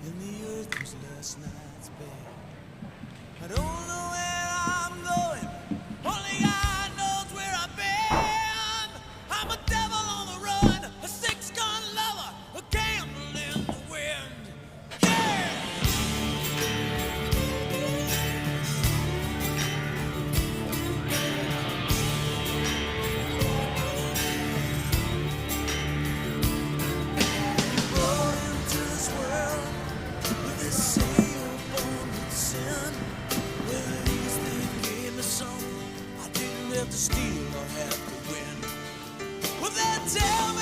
and the earth was last night's bed. I don't know where I'm going, only God knows where I've been. I'm a devil on the run, a six-gun lover, a candle in the wind. Yeah! Brought into this world with this sailboat with sin. Well, at least they gave me something I didn't have to steal or have to win. Well, they tell me